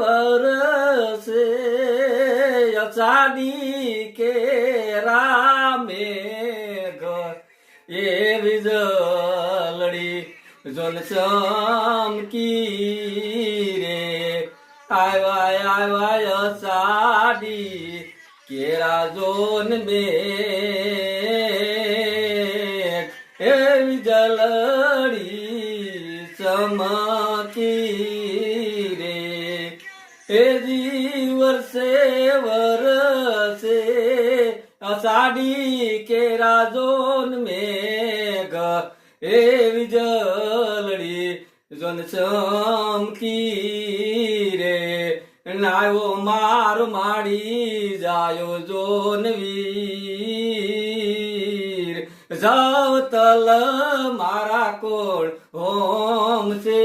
વરસે અષાઢી કેરા મેઘ એ વીજળી જોન ચમકી રે આવ્યા અષાઢી કેરા જોન મેઘ એ વીજળી ચમકી રે એ વર્ષે વરસે અષાઢી કેરા જોન મેઘ એ વીજળી જોન ચમકી રે નાયો માર માડી જાયો જોન વીર જાવ તલ મારા કોળ હોમ છે